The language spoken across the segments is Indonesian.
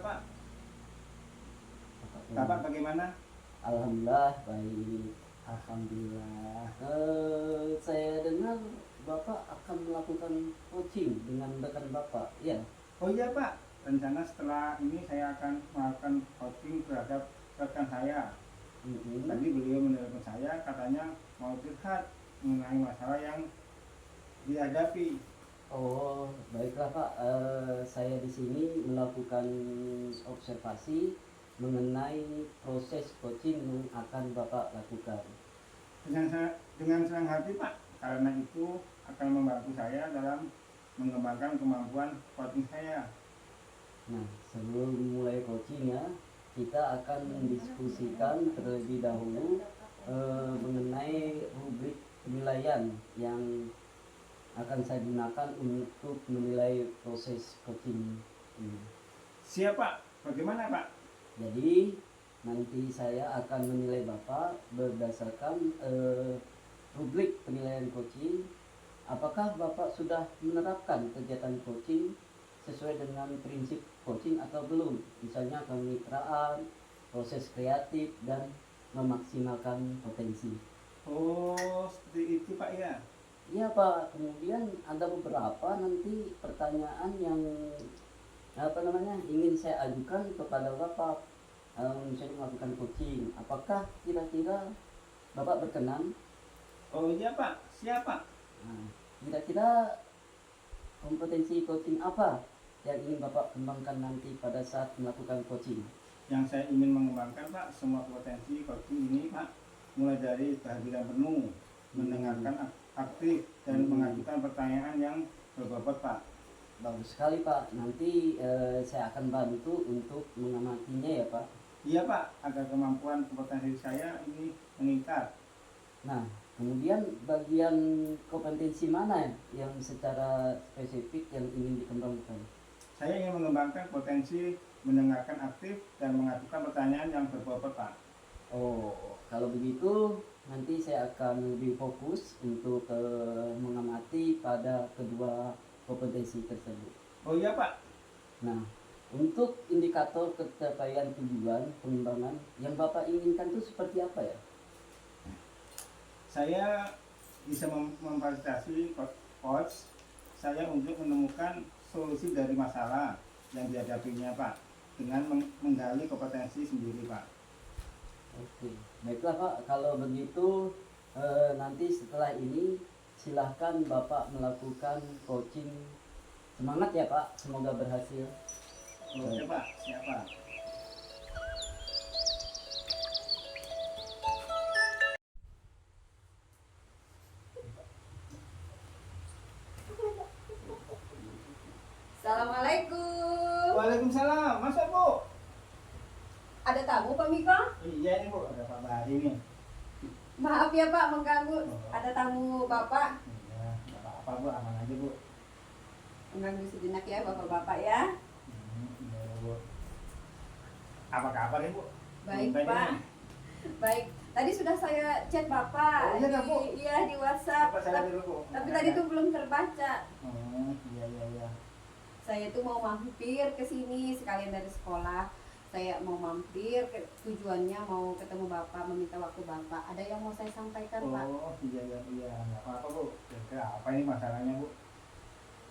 Bapak? Bapak bagaimana? Alhamdulillah baik. Alhamdulillah. Saya dengar Bapak akan melakukan coaching dengan rekan Bapak, ya? Oh iya Pak, rencana setelah ini saya akan melakukan coaching terhadap rekan saya. Tadi beliau menelpon saya, katanya mau curhat mengenai masalah yang dihadapi. Oh, baiklah Pak. Saya di sini melakukan observasi mengenai proses coaching yang akan Bapak lakukan. Dengan senang hati Pak, karena itu akan membantu saya dalam mengembangkan kemampuan coaching saya. Nah, sebelum mulai coachingnya, kita akan mendiskusikan terlebih dahulu mengenai rubrik penilaian yang akan saya gunakan untuk menilai proses coaching ini. Siap Pak, bagaimana Pak? Jadi nanti saya akan menilai Bapak berdasarkan rubrik penilaian coaching. Apakah Bapak sudah menerapkan kegiatan coaching sesuai dengan prinsip coaching atau belum? Misalnya kemitraan, proses kreatif, dan memaksimalkan potensi. Oh, seperti itu Pak ya. Iya Pak, kemudian ada beberapa nanti pertanyaan yang ingin saya ajukan kepada Bapak, misalnya melakukan coaching. Apakah kira-kira Bapak berkenan? Oh iya Pak, siap Pak. Nah, kira-kira kompetensi coaching apa yang ingin Bapak kembangkan nanti pada saat melakukan coaching? Yang saya ingin mengembangkan Pak, semua potensi coaching ini Pak, mulai dari kehadiran penuh, mendengarkan aktif, dan mengajukan pertanyaan yang berbobot Pak. Bagus sekali Pak, nanti saya akan bantu untuk mengamatinya ya Pak. Iya Pak, agar kemampuan kompetensi saya ini meningkat. Nah, kemudian bagian kompetensi mana yang secara spesifik yang ingin dikembangkan? Saya ingin mengembangkan potensi mendengarkan aktif dan mengajukan pertanyaan yang berbobot Pak. Oh, kalau begitu nanti saya akan lebih fokus untuk mengamati pada kedua kompetensi tersebut. Oh iya Pak. Nah, untuk indikator pencapaian tujuan pengembangan yang Bapak inginkan itu seperti apa ya? Saya bisa memfasilitasi coach saya untuk menemukan solusi dari masalah yang dihadapinya Pak, dengan menggali kompetensi sendiri Pak. Oke, baiklah Pak, kalau begitu nanti setelah ini silahkan Bapak melakukan coaching. Semangat ya Pak, semoga berhasil. Oke Pak, siap Pak. Assalamualaikum. Waalaikumsalam, masa Bu? Ada tamu Pak Miko? Iya ini Bu, ada Pak Bahri nih. Maaf ya Pak mengganggu. Ada tamu Bapak. Iya, nggak apa-apa Bu, aman aja Bu. Mengganggu sejenak ya Bapak-bapak ya. Iya Bu. Apa kabar ya Bu? Baik Tumben Pak. ini. Baik. Tadi sudah saya chat Bapak. Oh, iya, Bu? Iya di WhatsApp. Coba saya dulu Bu. Tapi tadi tuh belum terbaca. Iya iya iya. Saya tuh mau mampir ke sini sekalian dari sekolah. Saya mau mampir, tujuannya mau ketemu Bapak, meminta waktu Bapak. Ada yang mau saya sampaikan Pak? Oh iya iya iya, nggak apa-apa Bu. Kira-kira apa ini masalahnya Bu?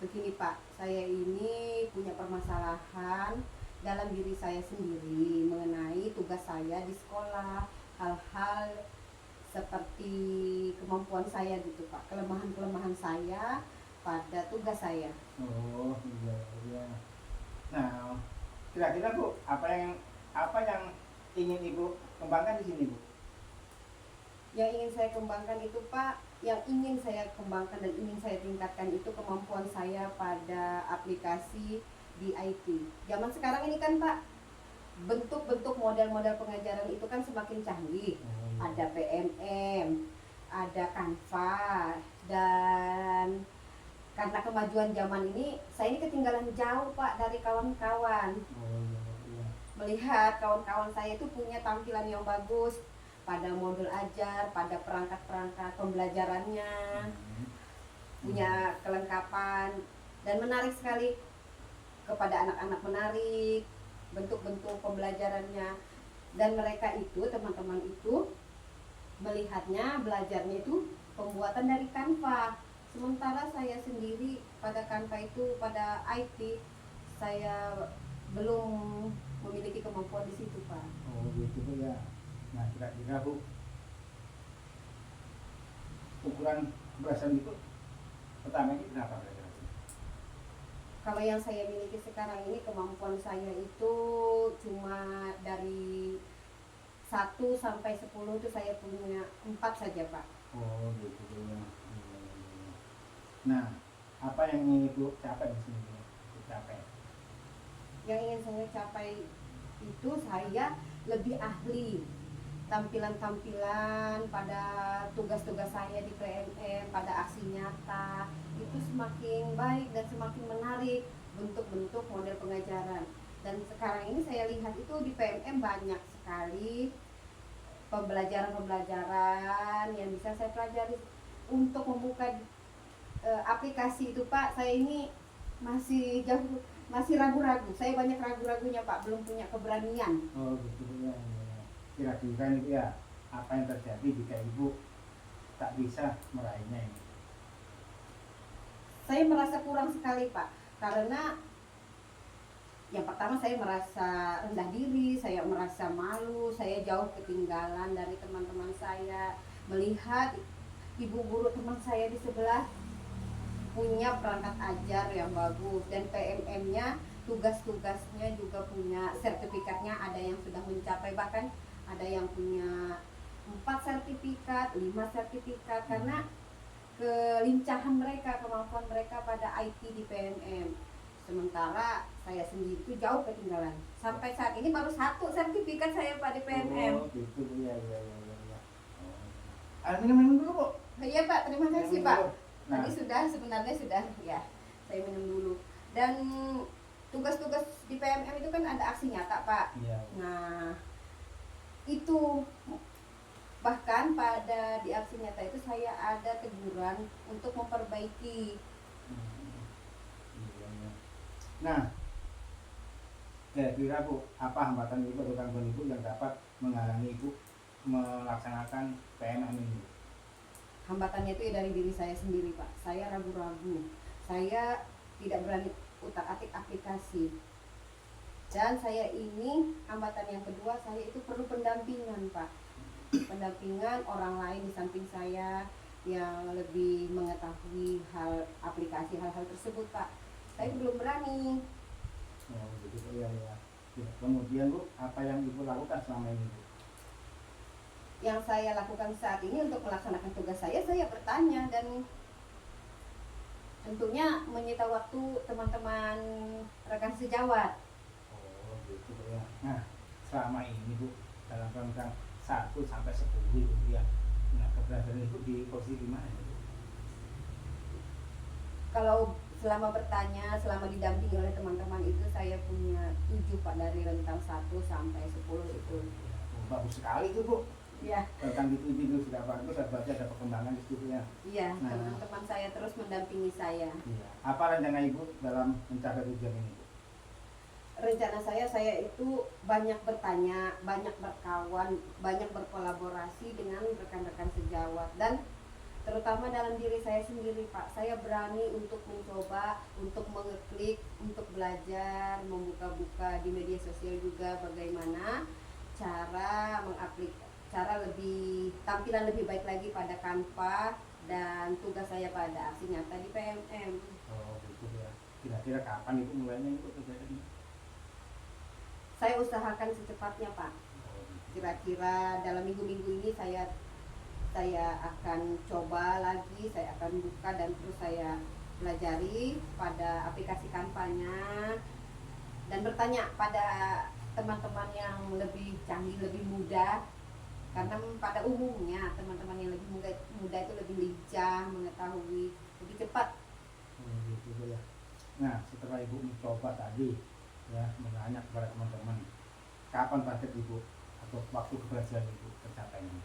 Begini Pak, saya ini punya permasalahan dalam diri saya sendiri mengenai tugas saya di sekolah, hal-hal seperti kemampuan saya gitu Pak, kelemahan-kelemahan saya pada tugas saya. Oh iya iya. Nah, kira-kira Bu, apa yang ingin Ibu kembangkan di sini Bu? Yang ingin saya kembangkan itu Pak, yang ingin saya kembangkan dan ingin saya tingkatkan itu kemampuan saya pada aplikasi di IT. Zaman sekarang ini kan Pak, bentuk-bentuk model-model pengajaran itu kan semakin canggih. Ada PMM, ada Canva, dan karena kemajuan zaman ini, saya ini ketinggalan jauh Pak dari kawan-kawan. Oh iya iya. Melihat kawan-kawan saya itu punya tampilan yang bagus pada modul ajar, pada perangkat-perangkat pembelajarannya, punya kelengkapan dan menarik sekali kepada anak-anak menarik. bentuk-bentuk pembelajarannya, dan mereka itu teman-teman itu melihatnya belajarnya itu pembuatan dari Canva, sementara saya sendiri pada Canva itu pada IT saya belum memiliki kemampuan di situ Pak. Oh gitu Bu ya. Nah kira-kira Bu, ukuran keberhasilan itu pertama ini kenapa kira-kira? Kalau yang saya miliki sekarang ini kemampuan saya itu cuma dari 1 sampai 10 itu saya punya 4 saja Pak. Oh gitu Bu ya. Nah apa yang ingin Ibu capai di sini Bu? Capai. Yang ingin saya capai itu saya lebih ahli tampilan-tampilan pada tugas-tugas saya di PMM, pada aksi nyata itu semakin baik dan semakin menarik bentuk-bentuk model pengajaran. Dan sekarang ini saya lihat itu di PMM banyak sekali pembelajaran-pembelajaran yang bisa saya pelajari. Untuk membuka aplikasi itu Pak, saya ini masih jauh, masih ragu-ragu. Saya banyak ragu-ragunya Pak, belum punya keberanian. Oh gitu Bu ya. Kira-kira itu ya apa yang terjadi jika Ibu tak bisa meraihnya ini? Saya merasa kurang sekali Pak, karena yang pertama saya merasa rendah diri, saya merasa malu, saya jauh ketinggalan dari teman-teman saya. Melihat ibu guru teman saya di sebelah punya perangkat ajar yang bagus dan PMM-nya, tugas-tugasnya juga punya sertifikatnya, ada yang sudah mencapai, bahkan ada yang punya 4 sertifikat, 5 sertifikat, karena kelincahan mereka, kemampuan mereka pada IT di PMM. Sementara saya sendiri itu jauh ketinggalan. Sampai saat ini baru 1 sertifikat saya Pak di PMM. Oh gitu ya. Minum dulu Bu. Iya Pak, terima kasih Minum Pak. dulu. Nah, Tadi sebenarnya sudah ya, saya minum dulu. Dan tugas-tugas di PMM itu kan ada aksi nyata Pak. iya. Nah itu bahkan pada di aksi nyata itu saya ada teguran untuk memperbaiki. Iya. Nah, kira-kira Bu, apa hambatan Ibu atau gangguan Ibu yang dapat menghalangi Ibu melaksanakan PMM ini? Hambatannya itu ya dari diri saya sendiri Pak. Saya ragu-ragu, saya tidak berani utak-atik aplikasi. Dan saya ini hambatan yang kedua, saya itu perlu pendampingan Pak. Pendampingan orang lain di samping saya yang lebih mengetahui hal aplikasi, hal-hal tersebut Pak. Saya belum berani. Oh gitu ya. Kemudian Bu, apa yang Ibu lakukan selama ini Bu? Yang saya lakukan saat ini untuk melaksanakan tugas saya bertanya dan tentunya menyita waktu teman-teman rekan sejawat. Oh gitu ya. Nah, selama ini Bu, dalam rentang 1 sampai 10 Ibu ya. Nah, keberhasilan Ibu di posisi mana Bu? Kalau selama bertanya, selama didampingi oleh teman-teman itu saya punya 7 Pak, dari rentang 1 sampai 10 itu. Oh, bagus sekali itu Bu. Iya. Rentang itu sudah bagus, berarti ada perkembangan di situ ya. Iya, Nah. teman-teman saya terus mendampingi saya. Iya. Apa rencana Ibu dalam mencapai tujuan ini Bu? Rencana saya itu banyak bertanya, banyak berkawan, banyak berkolaborasi dengan rekan-rekan sejawat, dan terutama dalam diri saya sendiri Pak. Saya berani untuk mencoba, untuk mengeklik, untuk belajar, membuka-buka di media sosial juga bagaimana cara cara lebih tampilan lebih baik lagi pada Canva dan tugas saya pada aksi nyata di PMM. Oh gitu ya. Kira-kira kapan Ibu mulainya Ibu kerjaan? Saya usahakan secepatnya Pak. Oh, gitu. Kira-kira dalam minggu-minggu ini saya akan coba lagi, saya akan buka dan terus saya pelajari pada aplikasi Canva-nya dan bertanya pada teman-teman yang lebih canggih, lebih muda, karena pada umumnya teman-teman yang lebih muda itu lebih lincah, mengetahui lebih cepat. Oh, gitu ya. Nah, setelah Ibu mencoba tadi ya, menanya kepada teman-teman, kapan target Ibu atau waktu keberhasilan Ibu tercapainya?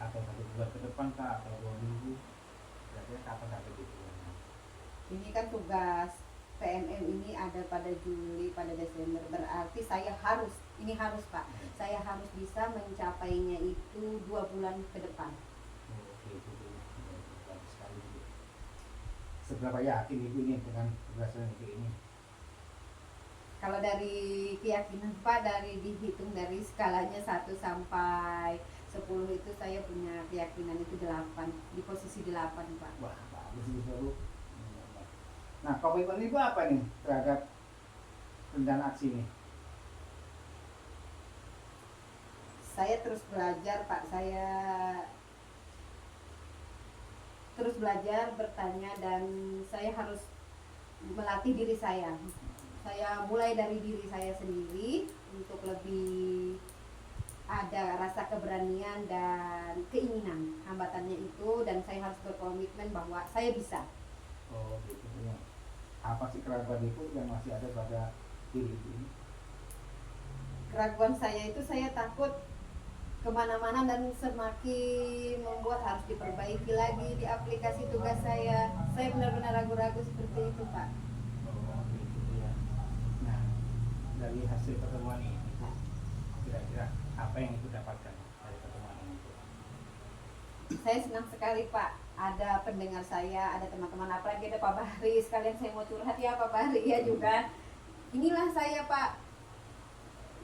Atau 1 bulan ke depan kah, atau 2 minggu? Kira-kira kapan target Ibu? Ini kan tugas PMM ini ada pada Juli, pada Desember, berarti saya ini harus Pak, saya harus bisa mencapainya itu 2 bulan ke depan. Oke, itu bagus sekali. Seberapa yakin ibu ini dengan keberhasilan ibu ini? Kalau dari keyakinan Pak, dari dihitung dari skalanya 1 sampai 10 itu saya punya keyakinan itu 8, di posisi 8 Pak. Wah, bagus itu Bu. Nah, komitmen ibu apa nih terhadap rencana aksi ini? Saya terus belajar Pak, saya terus belajar, bertanya, dan saya harus melatih diri saya. Saya mulai dari diri saya sendiri untuk lebih ada rasa keberanian dan keinginan. Hambatannya itu, dan saya harus berkomitmen bahwa saya bisa. Oh, gitu ya. Apa sih keraguan ibu yang masih ada pada diri ibu ini? Keraguan saya itu, saya takut kemana-mana dan semakin membuat harus diperbaiki lagi di aplikasi tugas saya. Saya benar-benar ragu-ragu seperti itu Pak. Oh, gitu ya. Nah, dari hasil pertemuan ini Bu, kira-kira apa yang ibu dapatkan dari pertemuan ini Bu? Saya senang sekali Pak, ada pendengar saya, ada teman-teman, apalagi ada Pak Bahri. Sekalian saya mau curhat ya Pak Bahri ya juga. Inilah saya Pak,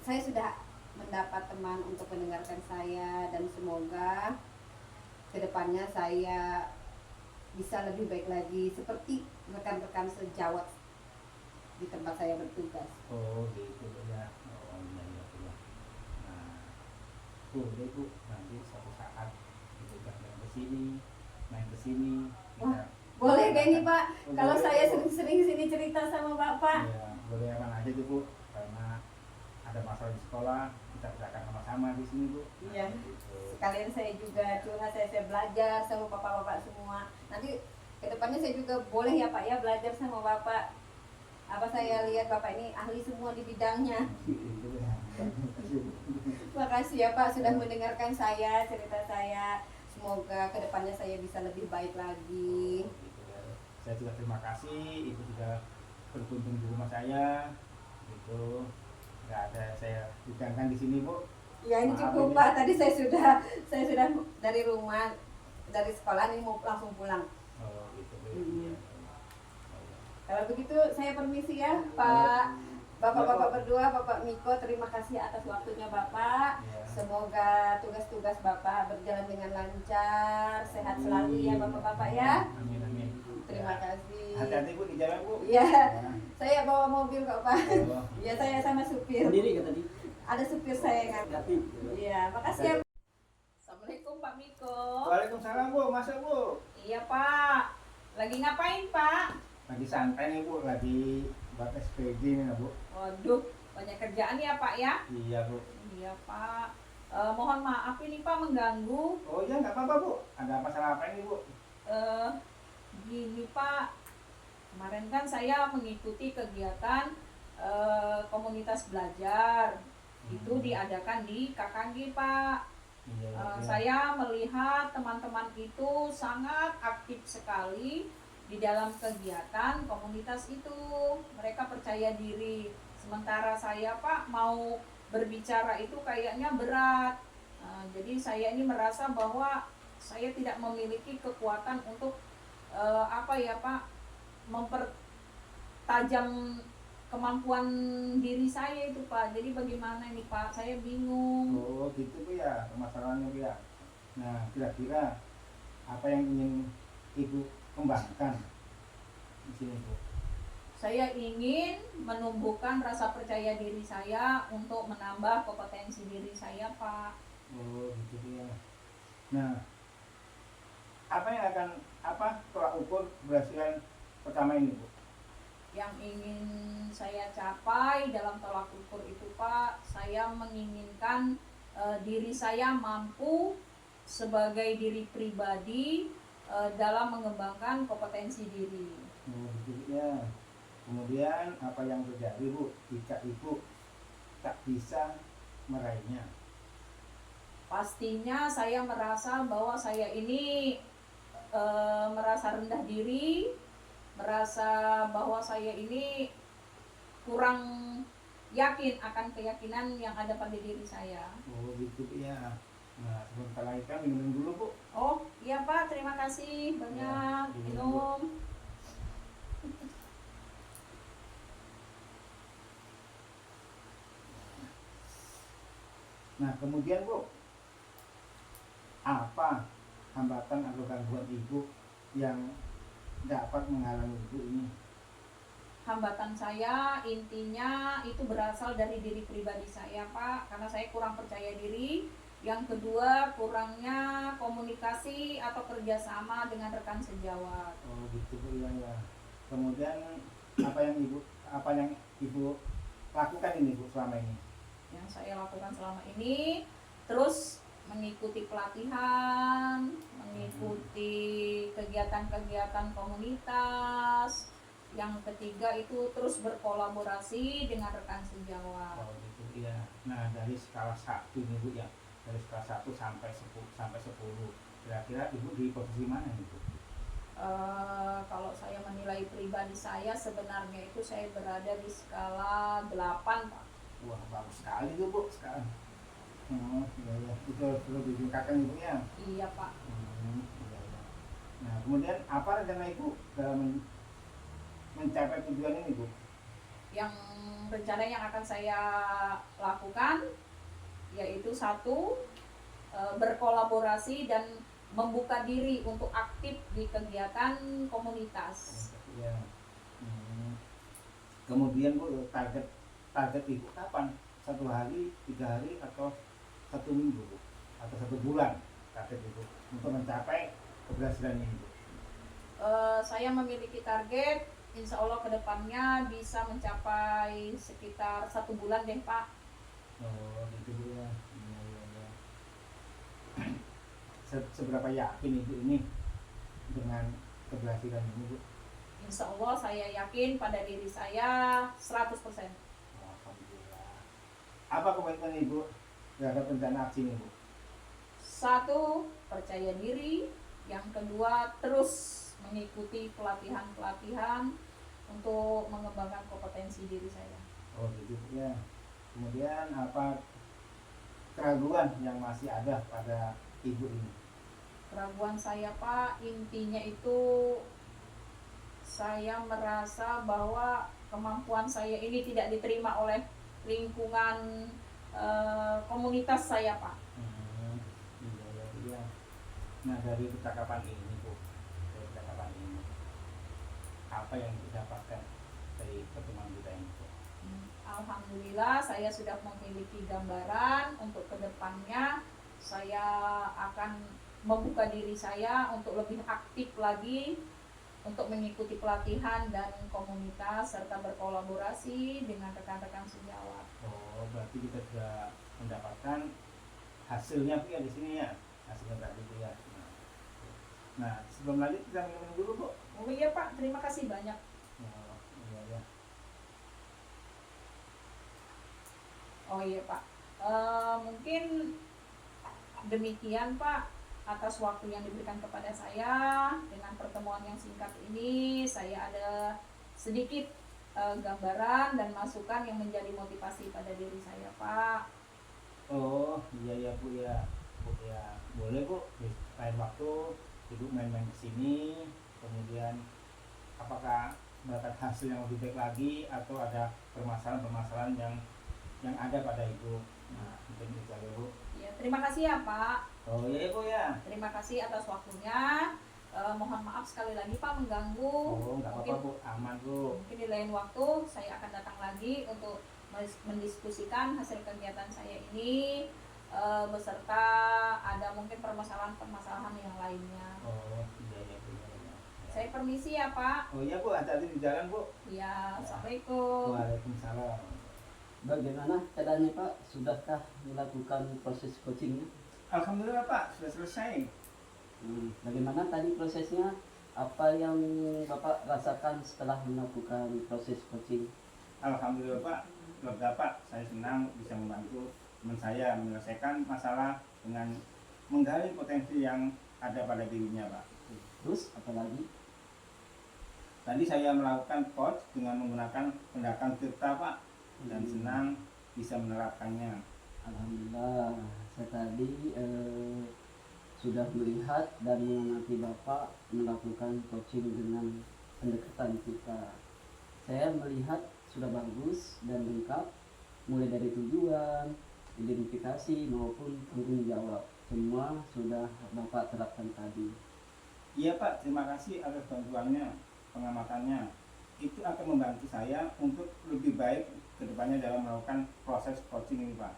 saya sudah mendapat teman untuk mendengarkan saya, dan semoga kedepannya saya bisa lebih baik lagi seperti rekan-rekan sejawat di tempat saya bertugas. Oh, gitu ya. Oh, iya iya iya. Nah, boleh Bu, nanti suatu saat ibu datang ke sini, main ke sini. Wah, boleh gak ini Pak? Oh, Kalau boleh, saya Bu. sering-sering sini cerita sama Bapak. Iya, boleh aman aja tuh Bu, karena ada masalah di sekolah, kita bicarakan sama-sama di sini Bu. Iya. Gitu. Sekalian saya juga curhat, saya belajar sama bapak-bapak semua. Nanti kedepannya saya juga boleh ya Pak ya belajar sama Bapak. Apa saya lihat Bapak ini ahli semua di bidangnya. Gitu ya. Makasih ya Pak sudah mendengarkan saya, cerita saya. Semoga kedepannya saya bisa lebih baik lagi. Gitu ya. Saya juga terima kasih Ibu sudah berkunjung di rumah saya. Gitu. Nggak ada saya hidangkan di sini Bu. Ya ini Maaf cukup ini. Pak. Tadi saya sudah dari rumah, dari sekolah ini mau langsung pulang. Oh gitu Bu. Hmm. Iya. Kalau begitu saya permisi ya Pak. Bapak-bapak berdua, Bapak Miko, terima kasih atas waktunya Bapak. Iya. Semoga tugas-tugas Bapak berjalan dengan lancar, sehat selalu ya Bapak-bapak ya. Amin amin. Terima kasih. Hati-hati Bu di jalan Bu. Iya, Ya. saya bawa mobil kok Pak. Oh. Iya, saya sama supir. Sendiri kan tadi? Ada supir saya kan. Hati. Iya, makasih ya. Assalamualaikum Pak Miko. Waalaikumsalam Bu, masa Bu? Iya Pak. Lagi ngapain Pak? Lagi santai nih Bu, lagi buat SPG nih Bu. Waduh, banyak kerjaan ya Pak ya? Iya Bu. Iya Pak. Mohon maaf ini Pak mengganggu. Oh iya nggak apa-apa Bu. Ada masalah apa ini Bu? Gini Pak, kemarin kan saya mengikuti kegiatan komunitas belajar. Itu diadakan di KKG Pak. Iya, iya. Saya melihat teman-teman itu sangat aktif sekali di dalam kegiatan komunitas itu. Mereka percaya diri. Sementara saya Pak mau berbicara itu kayaknya berat. Jadi saya ini merasa bahwa saya tidak memiliki kekuatan untuk apa ya Pak, mempertajam kemampuan diri saya itu Pak. Jadi bagaimana ini Pak, saya bingung. Oh gitu Bu ya, permasalahannya Bu ya. Nah kira-kira apa yang ingin Ibu kembangkan di sini Bu? Saya ingin menumbuhkan rasa percaya diri saya untuk menambah kompetensi diri saya Pak. Oh gitu Bu ya. Nah apa yang akan tolak ukur keberhasilan pertama ini Bu? Yang ingin saya capai dalam tolak ukur itu Pak, saya menginginkan diri saya mampu sebagai diri pribadi dalam mengembangkan kompetensi diri. Oh gitu ya. Kemudian apa yang terjadi Bu jika Ibu tak bisa meraihnya? Pastinya saya merasa bahwa saya ini merasa rendah diri, merasa bahwa saya ini kurang yakin akan keyakinan yang ada pada diri saya. Oh gitu ya. Nah sebentar lagi kan minum dulu Bu. Oh iya Pak, terima kasih banyak. Ya, Minum. Nah kemudian Bu, apa hambatan atau gangguan Ibu yang dapat menghalangi Ibu ini? Hambatan saya intinya itu berasal dari diri pribadi saya Pak, karena saya kurang percaya diri. Yang kedua, kurangnya komunikasi atau kerjasama dengan rekan sejawat. Oh gitu Bu ya, ya. Kemudian apa yang Ibu lakukan ini Bu selama ini? Yang saya lakukan selama ini, terus mengikuti pelatihan, mengikuti kegiatan-kegiatan komunitas. Yang ketiga itu terus berkolaborasi dengan rekan sejawat. Oh gitu ya. Nah dari skala 1 nih Bu ya, dari skala 1 sampai 10, kira-kira Ibu di posisi mana nih Bu? Kalau saya menilai pribadi saya, sebenarnya itu saya berada di skala 8 Pak. Wah bagus sekali tuh Bu sekarang. Iya ya, itu perlu ditingkatkan Ibu ya. Iya Pak. Iya, iya. Nah kemudian apa rencana Ibu dalam mencapai tujuan ini Bu? Yang rencana yang akan saya lakukan yaitu satu, berkolaborasi dan membuka diri untuk aktif di kegiatan komunitas. Ya. Kemudian Bu, target Ibu kapan? 1 hari, 3 hari, atau 1 minggu Bu? Atau 1 bulan target Ibu untuk mencapai keberhasilan ini Bu? Saya memiliki target, insya Allah kedepannya bisa mencapai sekitar 1 bulan deh Pak. Oh gitu Bu ya. Iya, iya, iya. Seberapa yakin Ibu ini dengan keberhasilan ini Bu? Insya Allah saya yakin pada diri saya 100%. Alhamdulillah. Apa komitmen Ibu terhadap rencana aksi ini Bu? Satu, percaya diri. Yang kedua, terus mengikuti pelatihan-pelatihan untuk mengembangkan kompetensi diri saya. Oh gitu ya. Kemudian apa keraguan yang masih ada pada Ibu ini? Keraguan saya Pak, intinya itu saya merasa bahwa kemampuan saya ini tidak diterima oleh lingkungan komunitas saya Pak. Iya, iya, iya. Nah dari percakapan ini Bu, apa yang didapatkan dari pertemuan kita ini Bu? Alhamdulillah saya sudah memiliki gambaran untuk kedepannya saya akan membuka diri saya untuk lebih aktif lagi untuk mengikuti pelatihan dan komunitas serta berkolaborasi dengan rekan-rekan sejawat. Oh berarti kita sudah mendapatkan hasilnya Bu ya di sini ya, hasilnya tadi Bu ya. Nah sebelum lanjut kita minum dulu Bu. Oh iya Pak, terima kasih banyak. Oh, iya, iya. Oh iya Pak, mungkin demikian Pak atas waktu yang diberikan kepada saya. Dengan pertemuan yang singkat ini saya ada sedikit gambaran dan masukan yang menjadi motivasi pada diri saya Pak. Oh iya ya Bu ya. Bu ya boleh Bu di lain waktu Ibu main-main kesini, kemudian apakah mendapat hasil yang lebih baik lagi atau ada permasalahan-permasalahan yang ada pada Ibu. Nah mungkin itu aja Bu. Ya, terima kasih ya Pak. Oh iya Bu ya. Terima kasih atas waktunya. Mohon maaf sekali lagi Pak mengganggu. Oh nggak apa-apa Bu, aman Bu. Mungkin di lain waktu saya akan datang lagi untuk mendiskusikan hasil kegiatan saya ini beserta ada mungkin permasalahan-permasalahan yang lainnya. Oh iya ya Bu. Iya, iya. Saya permisi ya Pak. Oh iya Bu, hati-hati di jalan Bu. Ya, Assalamualaikum. Waalaikumsalam. Bagaimana keadaannya Pak? Sudahkah melakukan proses coachingnya? Alhamdulillah Pak, sudah selesai. Bagaimana tadi prosesnya? Apa yang Bapak rasakan setelah melakukan proses coaching? Alhamdulillah Pak, lega Pak. Saya senang bisa membantu teman saya menyelesaikan masalah dengan menggali potensi yang ada pada dirinya Pak. Terus apa lagi? Tadi saya melakukan coach dengan menggunakan pendekatan Tirta Pak. dan senang bisa menerapkannya. Alhamdulillah, saya tadi sudah melihat dan mengamati Bapak melakukan coaching dengan pendekatan kita. Saya melihat sudah bagus dan lengkap, mulai dari tujuan, identifikasi maupun tanggung jawab. Semua sudah Bapak terapkan tadi. Iya Pak, terima kasih atas bantuannya, pengamatannya. Itu akan membantu saya untuk lebih baik ke depannya dalam melakukan proses coaching ini Pak.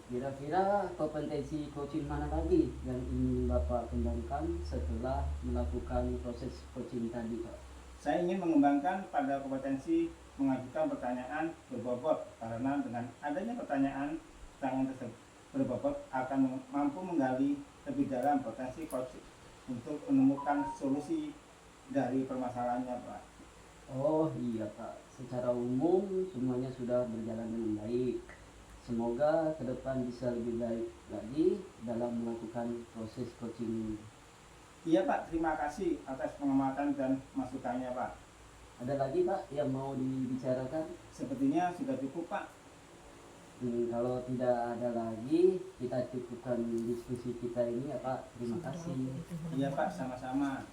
Kira-kira kompetensi coaching mana lagi yang ingin Bapak kembangkan setelah melakukan proses coaching tadi, Pak? Saya ingin mengembangkan pada kompetensi mengajukan pertanyaan berbobot, karena dengan adanya pertanyaan tersebut berbobot akan mampu menggali lebih dalam potensi coaching untuk menemukan solusi dari permasalahannya Pak. Oh iya Pak, secara umum semuanya sudah berjalan dengan baik. Semoga ke depan bisa lebih baik lagi dalam melakukan proses coaching ini. Iya Pak, terima kasih atas pengamatan dan masukannya Pak. Ada lagi Pak yang mau dibicarakan? Sepertinya sudah cukup Pak. Kalau tidak ada lagi, kita cukupkan diskusi kita ini ya Pak. Terima kasih. Iya Pak, sama-sama.